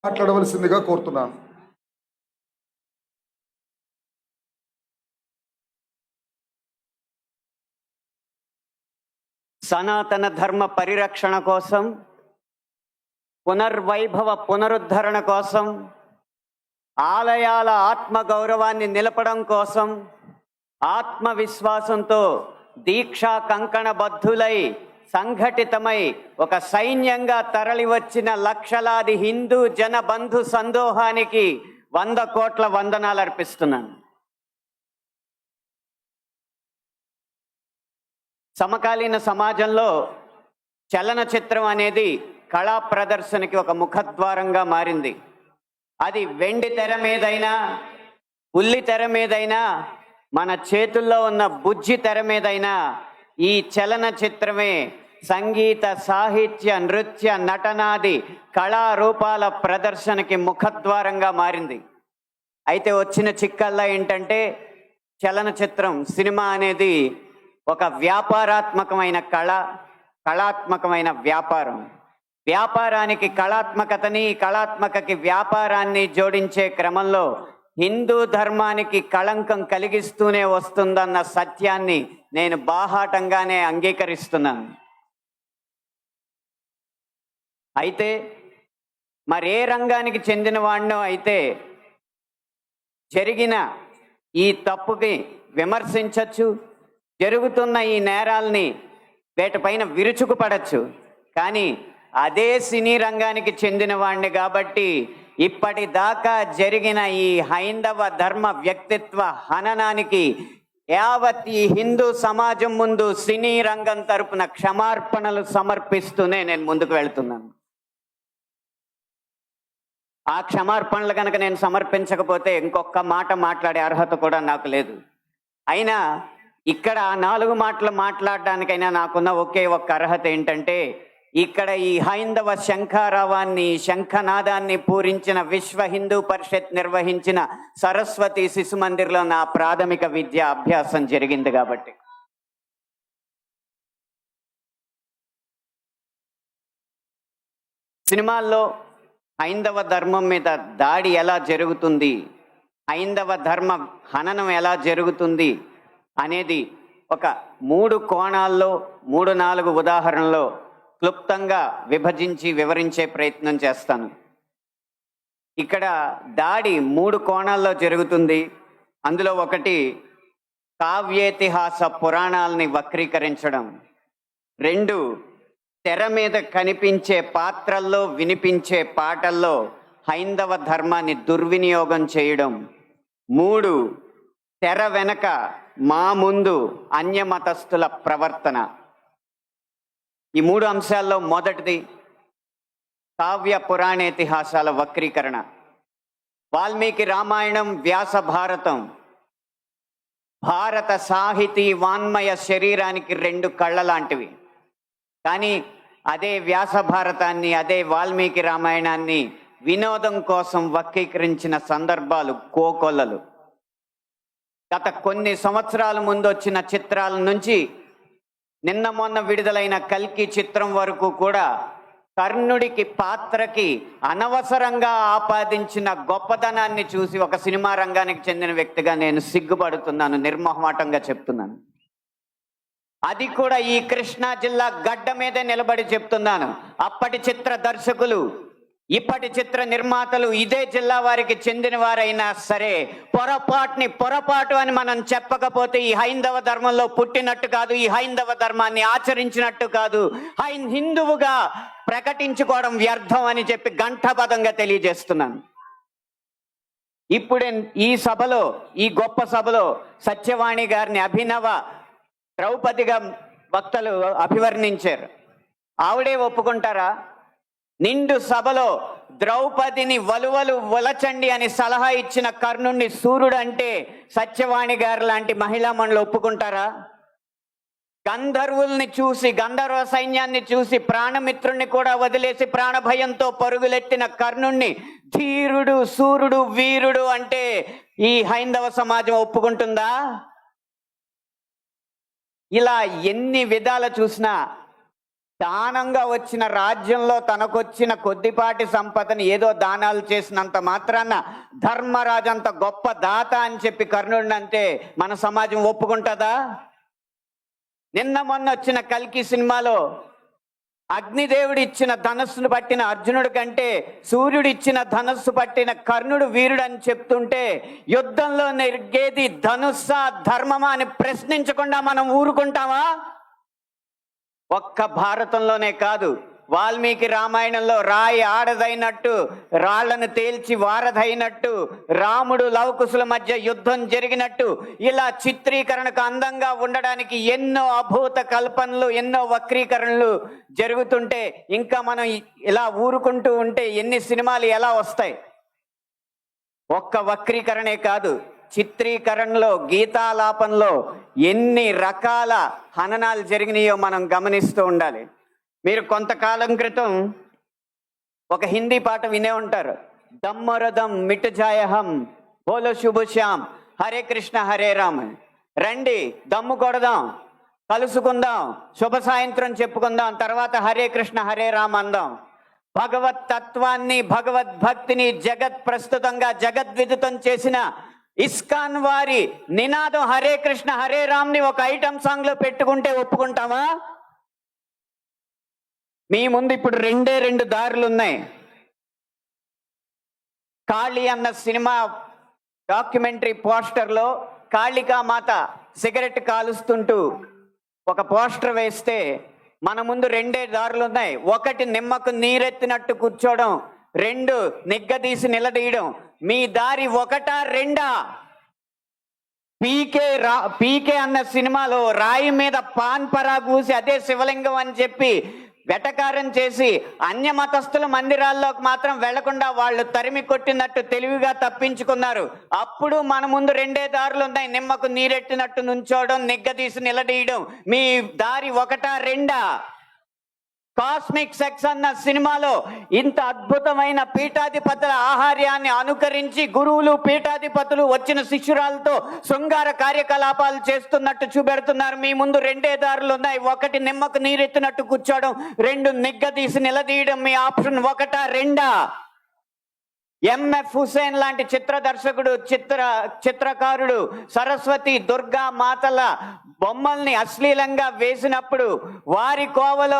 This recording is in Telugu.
మాట్లాడవలసిందిగా కోరుతున్నాను. సనాతన ధర్మ పరిరక్షణ కోసం, పునర్వైభవ పునరుద్ధరణ కోసం, ఆలయాల ఆత్మగౌరవాన్ని నిలపడం కోసం ఆత్మవిశ్వాసంతో దీక్షా కంకణబద్ధులై సంఘటితమై ఒక సైన్యంగా తరలివచ్చిన లక్షలాది హిందూ జన బంధు సందోహానికి 100 కోట్ల వందనాలు అర్పిస్తున్నాను. సమకాలీన సమాజంలో చలనచిత్రం అనేది కళా ప్రదర్శనకి ఒక ముఖద్వారంగా మారింది. అది వెండి తెర మీదైనా, ఉల్లి తెర మీదైనా, మన చేతుల్లో ఉన్న బుజ్జి తెర మీదైనా ఈ చలనచిత్రమే సంగీత, సాహిత్య, నృత్య, నటనాది కళారూపాల ప్రదర్శనకి ముఖద్వారంగా మారింది. అయితే వచ్చిన చిక్కల్లా ఏంటంటే, చలనచిత్రం, సినిమా అనేది ఒక వ్యాపారాత్మకమైన కళాత్మకమైన వ్యాపారం. వ్యాపారానికి కళాత్మకతని, కళాత్మకకి వ్యాపారాన్ని జోడించే క్రమంలో హిందూ ధర్మానికి కళంకం కలిగిస్తూనే వస్తుందన్న సత్యాన్ని నేను బాహాటంగానే అంగీకరిస్తున్నాను. అయితే మరే రంగానికి చెందిన వాడినో అయితే జరిగిన ఈ తప్పుకి విమర్శించవచ్చు, జరుగుతున్న ఈ నేరాల్ని వేటిపైన విరుచుకుపడచ్చు. కానీ అదే సినీ రంగానికి చెందిన వాడిని కాబట్టి ఇప్పటిదాకా జరిగిన ఈ హైందవ ధర్మ వ్యక్తిత్వ హననానికి యావత్ ఈ హిందూ సమాజం ముందు సినీ రంగం తరపున క్షమార్పణలు సమర్పిస్తూనే నేను ముందుకు వెళ్తున్నాను. ఆ క్షమార్పణలు కనుక నేను సమర్పించకపోతే ఇంకొక మాట మాట్లాడే అర్హత కూడా నాకు లేదు. అయినా ఇక్కడ 4 మాటలు మాట్లాడడానికైనా నాకున్న ఒకే ఒక్క అర్హత ఏంటంటే, ఇక్కడ ఈ హైందవ శంఖారావాన్ని, శంఖనాదాన్ని పూరించిన విశ్వ హిందూ పరిషత్ నిర్వహించిన సరస్వతి శిశు మందిర్లో నా ప్రాథమిక విద్యా అభ్యాసం జరిగింది కాబట్టి. సినిమాల్లో హైందవ ధర్మం మీద దాడి ఎలా జరుగుతుంది, హైందవ ధర్మ హననం ఎలా జరుగుతుంది అనేది ఒక 3 కోణాల్లో 3-4 ఉదాహరణలో క్లుప్తంగా విభజించి వివరించే ప్రయత్నం చేస్తాను. ఇక్కడ దాడి 3 కోణాల్లో జరుగుతుంది. అందులో ఒకటి కావ్యేతిహాస పురాణాలని వక్రీకరించడం, 2 తెర మీద కనిపించే పాత్రల్లో వినిపించే పాటల్లో హైందవ ధర్మాన్ని దుర్వినియోగం చేయడం, 3 తెర వెనక మా ముందు అన్యమతస్థుల ప్రవర్తన. ఈ 3 అంశాల్లో మొదటిది కావ్య పురాణేతిహాసాల వక్రీకరణ. వాల్మీకి రామాయణం, వ్యాస భారతం భారత సాహితీ వాన్మయ శరీరానికి 2 కళ్ళ లాంటివి. కానీ అదే వ్యాస భారతాన్ని, అదే వాల్మీకి రామాయణాన్ని వినోదం కోసం వక్రీకరించిన సందర్భాలు కోకొల్లలు. గత కొన్ని సంవత్సరాల ముందు వచ్చిన చిత్రాల నుంచి నిన్న మొన్న విడుదలైన కల్కి చిత్రం వరకు కూడా కర్ణుడికి పాత్రకి అనవసరంగా ఆపాదించిన గొప్పతనాన్ని చూసి ఒక సినిమా రంగానికి చెందిన వ్యక్తిగా నేను సిగ్గుపడుతున్నాను, నిర్మోహమాటంగా చెప్తున్నాను. అది కూడా ఈ కృష్ణా జిల్లా గడ్డ మీదే నిలబడి చెప్తున్నాను. అప్పటి చిత్ర దర్శకులు, ఇప్పటి చిత్ర నిర్మాతలు ఇదే జిల్లా వారికి చెందిన వారైనా సరే పొరపాటు అని మనం చెప్పకపోతే ఈ హైందవ ధర్మంలో పుట్టినట్టు కాదు, ఈ హైందవ ధర్మాన్ని ఆచరించినట్టు కాదు, హిందువుగా ప్రకటించుకోవడం వ్యర్థం అని చెప్పి ఘంటాపథంగా తెలియజేస్తున్నాను. ఇప్పుడే ఈ సభలో, ఈ గొప్ప సభలో సత్యవాణి గారిని అభినవ ద్రౌపదిగా వక్తలు అభివర్ణించారు. ఆవిడే ఒప్పుకుంటారా? నిండు సభలో ద్రౌపదిని వలువలు వలచండి అని సలహా ఇచ్చిన కర్ణుణ్ణి సూర్యుడు అంటే సత్యవాణి గారు లాంటి మహిళా మండలి ఒప్పుకుంటారా? గంధర్వుల్ని చూసి, గంధర్వ సైన్యాన్ని చూసి ప్రాణమిత్రుణ్ణి కూడా వదిలేసి ప్రాణభయంతో పరుగులెత్తిన కర్ణుణ్ణి ధీరుడు, సూర్యుడు, వీరుడు అంటే ఈ హైందవ సమాజం ఒప్పుకుంటుందా? ఇలా ఎన్ని విధాలు చూసినా దానంగా వచ్చిన రాజ్యంలో తనకొచ్చిన కొద్దిపాటి సంపదని ఏదో దానాలు చేసినంత మాత్రాన ధర్మరాజు అంత గొప్ప దాత అని చెప్పి కర్ణుడిని అంటే మన సమాజం ఒప్పుకుంటుందా? నిన్న మొన్న వచ్చిన కల్కి సినిమాలో అగ్నిదేవుడు ఇచ్చిన ధనస్సును పట్టిన అర్జునుడి కంటే సూర్యుడు ఇచ్చిన ధనస్సు పట్టిన కర్ణుడు వీరుడు అని చెప్తుంటే యుద్ధంలో నెరిగేది ధనుస్సా ధర్మమా అని ప్రశ్నించకుండా మనం ఊరుకుంటామా? ఒక్క భారతంలోనే కాదు, వాల్మీకి రామాయణంలో రాయి ఆడదైనట్టు, రాళ్లను తేల్చి వారధైనట్టు, రాముడు లవకుశుల మధ్య యుద్ధం జరిగినట్టు, ఇలా చిత్రీకరణకు అందంగా ఉండడానికి ఎన్నో అభూత కల్పనలు, ఎన్నో వక్రీకరణలు జరుగుతుంటే ఇంకా మనం ఇలా ఊరుకుంటూ ఉంటే ఎన్ని సినిమాలు ఎలా వస్తాయి? ఒక్క వక్రీకరణే కాదు, చిత్రీకరణలో, గీతాలాపనలో ఎన్ని రకాల హననాలు జరిగినాయో మనం గమనిస్తూ ఉండాలి. మీరు కొంతకాలం క్రితం ఒక హిందీ పాట వినే ఉంటారు, దమ్మరదం మిట్ జాయహం బోలో శుభ శ్యామ్ హరే కృష్ణ హరే రామ్. రండి దమ్ము కొడదాం, కలుసుకుందాం, శుభ సాయంత్రం చెప్పుకుందాం, తర్వాత హరే కృష్ణ హరే రామ్ అందాం. భగవత్ తత్వాన్ని, భగవద్భక్తిని జగత్ ప్రస్తుతంగా జగద్విదితం చేసిన ఇస్కాన్ వారి నినాదం హరే కృష్ణ హరే రామ్ ని ఒక ఐటమ్ సాంగ్ లో పెట్టుకుంటే ఒప్పుకుంటామా? మీ ముందు ఇప్పుడు రెండు దారులు ఉన్నాయి. కాళీ అన్న సినిమా డాక్యుమెంటరీ పోస్టర్లో కాళికామాత సిగరెట్ కాలుస్తుంటూ ఒక పోస్టర్ వేస్తే మన ముందు రెండే దారులు ఉన్నాయి. ఒకటి నిమ్మకు నీరెత్తినట్టు కూర్చోవడం, రెండు నిగ్గదీసి నిలదీయడం. మీ దారి ఒకటా రెండా? పీకే అన్న సినిమాలో రాయి మీద పాన్ పరాగ్ ఊసి అదే శివలింగం అని చెప్పి వెటకారం చేసి అన్య మతస్థుల మందిరాల్లోకి మాత్రం వెళ్లకుండా వాళ్ళు తరిమి కొట్టినట్టు తెలివిగా తప్పించుకున్నారు. అప్పుడు మన ముందు రెండే దారులు ఉన్నాయి, నిమ్మకు నీరెట్టినట్టు నుంచోవడం, నిగ్గదీసి నిలదీయడం. మీ దారి ఒకటా రెండా? కాస్మిక్ సెక్స్ అన్న సినిమాలో ఇంత అద్భుతమైన పీఠాధిపతుల ఆహార్యాన్ని అనుకరించి గురువులు, పీఠాధిపతులు వచ్చిన శిష్యురాలతో శృంగార కార్యకలాపాలు చేస్తున్నట్టు చూపెడుతున్నారు. మీ ముందు రెండే దారులు ఉన్నాయి, ఒకటి నిమ్మకు నీరెత్తినట్టు కూర్చోవడం, రెండు నిగ్గదీసి నిలదీయడం. మీ ఆప్షన్ ఒకటా రెండా? ఎంఎఫ్ హుసేన్ లాంటి చిత్ర దర్శకుడు, చిత్రకారుడు సరస్వతి, దుర్గా మాతల బొమ్మల్ని అశ్లీలంగా వేసినప్పుడు వారి కోవలో